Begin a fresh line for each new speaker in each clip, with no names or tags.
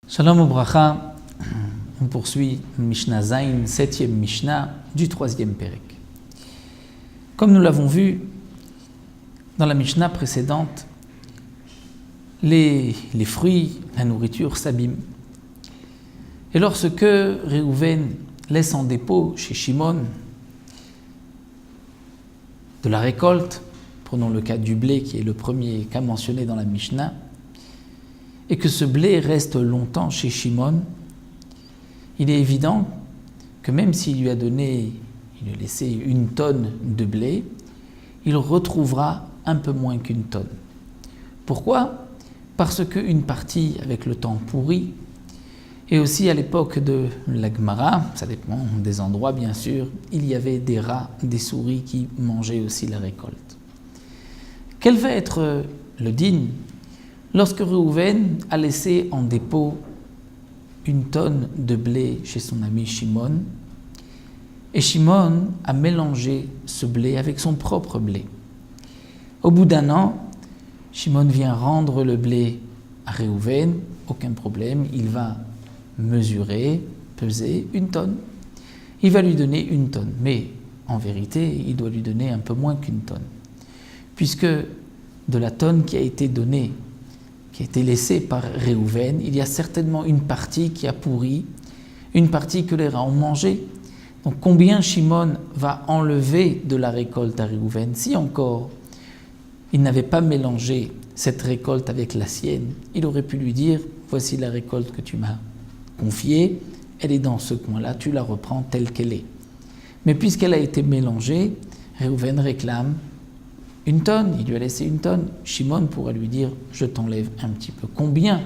Shalom Ubracha, on poursuit Mishnah Zayin, 7e Mishnah du 3e Perek. Comme nous l'avons vu dans la Mishnah précédente, les fruits, la nourriture s'abîment. Et lorsque Réhouven laisse en dépôt chez Shimon de la récolte, prenons le cas du blé qui est le premier cas mentionné dans la Mishnah, et que ce blé reste longtemps chez Shimon, il est évident que même s'il lui a laissé 1 tonne de blé, il retrouvera un peu moins qu'1 tonne. Pourquoi ? Parce qu'une partie, avec le temps, pourrit, et aussi à l'époque de la Gemara, ça dépend des endroits bien sûr, il y avait des rats, des souris qui mangeaient aussi la récolte. Quel va être le din lorsque Réhouven a laissé en dépôt 1 tonne de blé chez son ami Shimon, et Shimon a mélangé ce blé avec son propre blé. Au bout d'1 an, Shimon vient rendre le blé à Réhouven, aucun problème, il va mesurer, peser 1 tonne. Il va lui donner 1 tonne, mais en vérité, il doit lui donner un peu moins qu'1 tonne, puisque de la tonne qui a été donnée, qui a été laissée par Réhouven, il y a certainement une partie qui a pourri, une partie que les rats ont mangée. Donc combien Shimon va enlever de la récolte à Réhouven? Si encore il n'avait pas mélangé cette récolte avec la sienne, il aurait pu lui dire « Voici la récolte que tu m'as confiée, elle est dans ce coin-là, tu la reprends telle qu'elle est. » Mais puisqu'elle a été mélangée, Réhouven réclame 1 tonne, il lui a laissé 1 tonne. Shimon pourra lui dire « Je t'enlève un petit peu. » Combien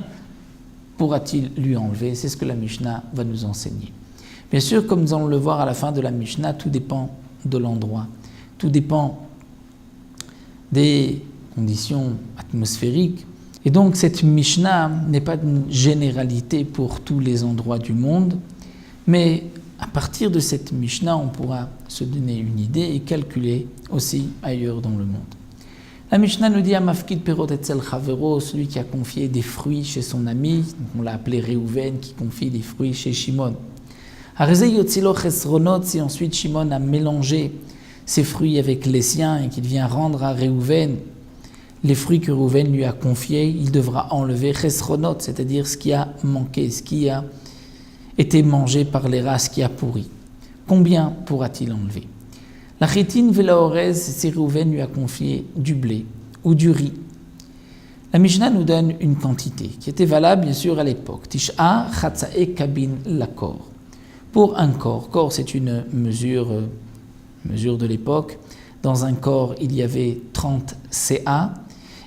pourra-t-il lui enlever? C'est ce que la Mishnah va nous enseigner. Bien sûr, comme nous allons le voir à la fin de la Mishnah, tout dépend de l'endroit. Tout dépend des conditions atmosphériques. Et donc cette Mishnah n'est pas une généralité pour tous les endroits du monde, mais à partir de cette Mishnah, on pourra se donner une idée et calculer aussi ailleurs dans le monde. La Mishnah nous dit « Amafkid perot etzel chavero », celui qui a confié des fruits chez son ami, on l'a appelé Réhouven, qui confie des fruits chez Shimon. « Arezei yotzilo chesronot », si ensuite Shimon a mélangé ses fruits avec les siens et qu'il vient rendre à Réhouven les fruits que Réhouven lui a confiés, il devra enlever chesronot, c'est-à-dire ce qui a manqué, ce qui a été mangé par les rats, qui a pourri. Combien pourra-t-il enlever? La chitine velaorez, si Réhouven lui a confié du blé ou du riz. La Mishnah nous donne une quantité qui était valable bien sûr à l'époque. Tish'a chatzae kabin lakor. Pour un corps, corps c'est une mesure de l'époque. Dans un corps il y avait 30 CA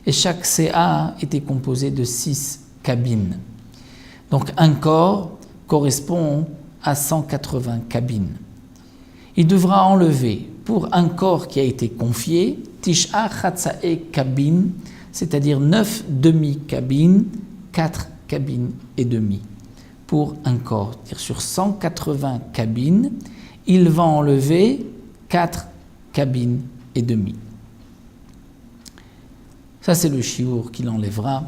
et chaque CA était composé de 6 cabines. Donc un corps correspond à 180 cabines. Il devra enlever pour un corps qui a été confié, Tish'a chatzae kabin, c'est-à-dire 9 demi-cabines, 4 cabines et demi. Pour un corps, c'est-à-dire sur 180 cabines, il va enlever 4 cabines et demi. Ça c'est le chiour qu'il enlèvera,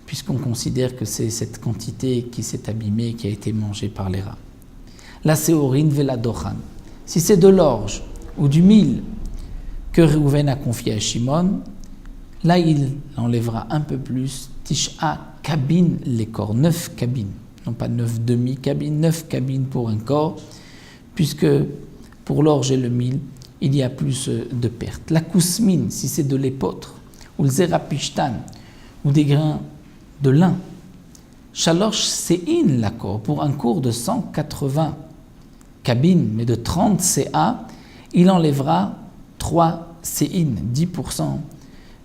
puisqu'on considère que c'est cette quantité qui s'est abîmée, qui a été mangée par les rats. La séorine veladochan. Si c'est de l'orge ou du mil que Réhouven a confié à Shimon, là il enlèvera un peu plus, Tish'a cabine les corps, 9 cabines, non pas 9 demi-cabines, 9 cabines pour un corps, puisque pour l'orge et le mil, il y a plus de pertes. La kousmine, si c'est de l'épeautre, ou le zérapishtan, ou des grains de lin. Shalosh se'in l'accord, pour un cours de 180 cabines, mais de 30 CA, il enlèvera 3 se'in, 10%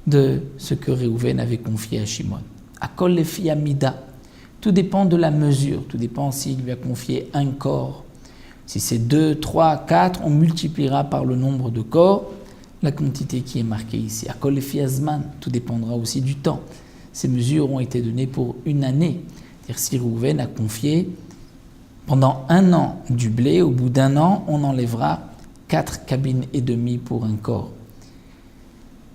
de ce que Réhouven avait confié à Shimon. Akol lefi amida, tout dépend de la mesure, tout dépend s'il lui a confié un corps. Si c'est 2, 3, 4, on multipliera par le nombre de corps la quantité qui est marquée ici. Akol lefi azman, tout dépendra aussi du temps. Ces mesures ont été données pour 1 année. C'est-à-dire si Réhouven a confié pendant 1 an du blé, au bout d'1 an, on enlèvera 4 cabines et demi pour un corps.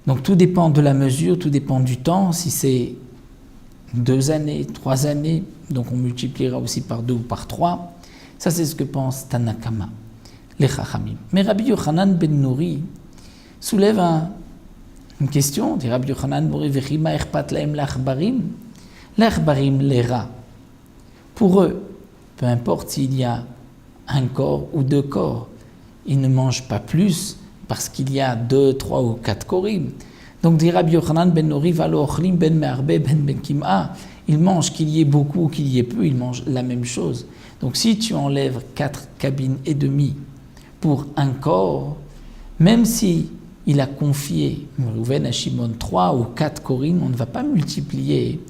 Donc tout dépend de la mesure, tout dépend du temps. Si c'est 2 années, 3 années, donc on multipliera aussi par 2 ou par 3. Ça, c'est ce que pense Tanakama, les Chachamim. Mais Rabbi Yochanan ben Nouri soulève une question. Dit Rabbi Yochanan ben Nouri, Vechima erpat laem l'achbarim. L'achbarim, les rats. Pour eux, peu importe s'il y a un corps ou 2 corps, ils ne mangent pas plus parce qu'il y a 2, 3 ou 4 korim. Donc, dit Rabbi Yochanan ben Nouri, valo ochlim ben me'arbe ben kim'a. Ils mangent qu'il y ait beaucoup ou qu'il y ait peu, ils mangent la même chose. Donc, si tu enlèves 4 cabines et demie pour un corps, même si il a confié Reuven à Shimon 3 ou 4 korim, on ne va pas multiplier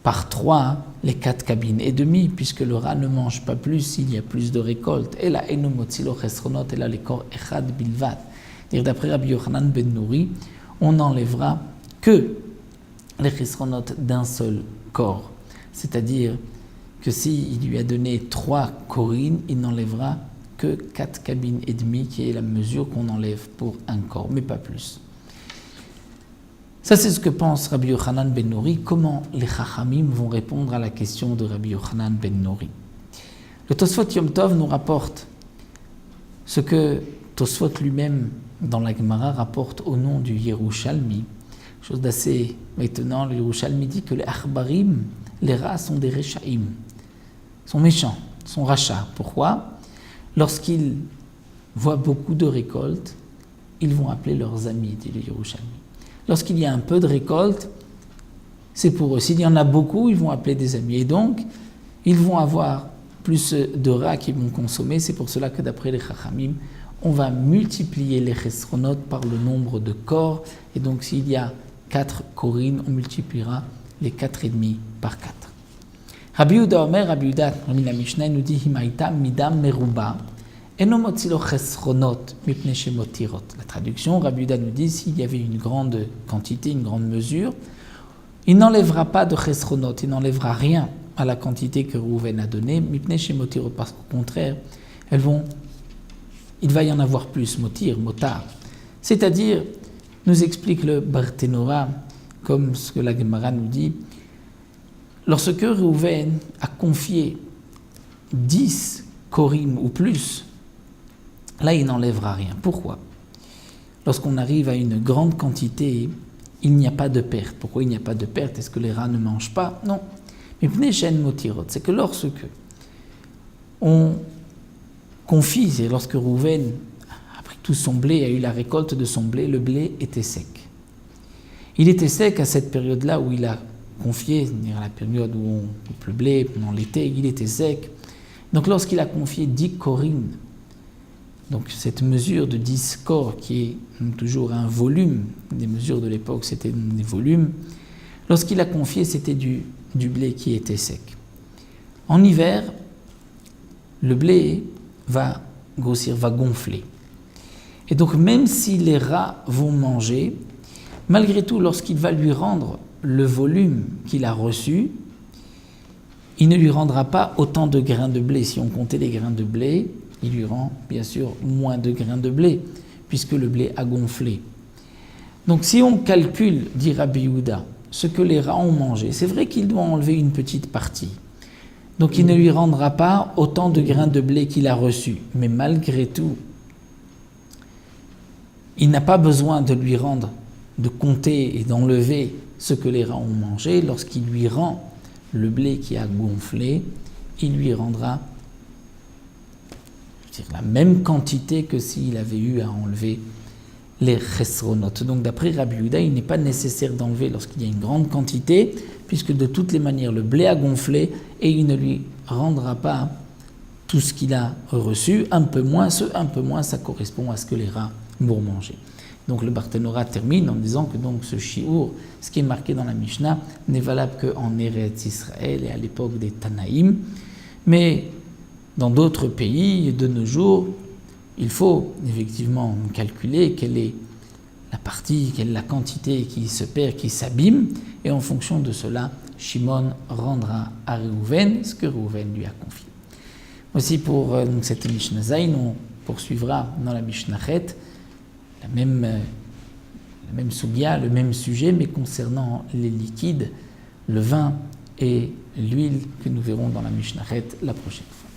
par 3 les 4 cabines et demie, puisque le rat ne mange pas plus s'il y a plus de récolte. Et là, enu motzilo chesronot, et là, les corps echad bilvat. D'après Rabbi Yochanan ben Nouri, on n'enlèvera que les chesronot d'un seul corps. C'est-à-dire que s'il lui a donné 3 korines, il n'enlèvera que 4 cabines et demie, qui est la mesure qu'on enlève pour un corps, mais pas plus. Ça, c'est ce que pense Rabbi Yochanan ben Nouri. Comment les Chachamim vont répondre à la question de Rabbi Yochanan ben Nouri? Le Tosfot Yom Tov nous rapporte ce que Tosfot lui-même, dans la Gemara, rapporte au nom du Yerushalmi. Chose d'assez étonnant, le Yerushalmi dit que les Achbarim, les rats, sont des Rechaim, sont méchants, sont rachats. Pourquoi? Lorsqu'ils voient beaucoup de récoltes, ils vont appeler leurs amis, dit le Yerushalmi. Lorsqu'il y a un peu de récolte, c'est pour eux. S'il y en a beaucoup, ils vont appeler des amis. Et donc, ils vont avoir plus de rats qu'ils vont consommer. C'est pour cela que d'après les Chachamim, on va multiplier les chesronot par le nombre de corps. Et donc, s'il y a 4 korines, on multipliera les 4,5 par 4. Rabbi Yehuda Omer, Rabbi Yehuda, la Mishnah nous dit, Himaïta midam meruba. La traduction, Rabbi Yehuda nous dit, s'il y avait une grande quantité, une grande mesure, il n'enlèvera pas de chesronot, il n'enlèvera rien à la quantité que Rouven a donnée, parce qu'au contraire, il va y en avoir plus, motar. C'est-à-dire, nous explique le Barthénora, comme ce que la Gemara nous dit, lorsque Rouven a confié 10 korim ou plus, là, il n'enlèvera rien. Pourquoi? Lorsqu'on arrive à une grande quantité, il n'y a pas de perte. Pourquoi il n'y a pas de perte? Est-ce que les rats ne mangent pas? Non. Mais pnechen motirot, c'est que lorsque on confie, c'est lorsque Rouven a pris tout son blé, a eu la récolte de son blé, le blé était sec. Il était sec à cette période-là où il a confié, c'est-à-dire à la période où on coupe le blé, pendant l'été, il était sec. Donc lorsqu'il a confié 10 korines, donc cette mesure de 10 corps qui est toujours un volume, des mesures de l'époque c'était des volumes, lorsqu'il a confié c'était du blé qui était sec. En hiver, le blé va grossir, va gonfler. Et donc même si les rats vont manger, malgré tout lorsqu'il va lui rendre le volume qu'il a reçu, il ne lui rendra pas autant de grains de blé. Si on comptait les grains de blé, il lui rend bien sûr moins de grains de blé, puisque le blé a gonflé. Donc si on calcule, dit Rabbi Yehuda, ce que les rats ont mangé, c'est vrai qu'il doit enlever une petite partie. Donc il ne lui rendra pas autant de grains de blé qu'il a reçus. Mais malgré tout, il n'a pas besoin de lui rendre, de compter et d'enlever ce que les rats ont mangé. Lorsqu'il lui rend le blé qui a gonflé, il lui rendra la même quantité que s'il avait eu à enlever les chesronot. Donc d'après Rabbi Yehuda, il n'est pas nécessaire d'enlever lorsqu'il y a une grande quantité, puisque de toutes les manières le blé a gonflé et il ne lui rendra pas tout ce qu'il a reçu, un peu moins, ça correspond à ce que les rats vont manger. Donc le Barthénora termine en disant que donc ce shiur, ce qui est marqué dans la Mishnah, n'est valable qu'en Eretz Israël et à l'époque des Tanaïm, mais dans d'autres pays, de nos jours, il faut effectivement calculer quelle est la partie, quelle est la quantité qui se perd, qui s'abîme, et en fonction de cela, Shimon rendra à Reuven ce que Reuven lui a confié. Aussi pour cette Mishnah Zayin, on poursuivra dans la Mishnah Chet la même soubia, le même sujet, mais concernant les liquides, le vin et l'huile que nous verrons dans la Mishnah la prochaine fois.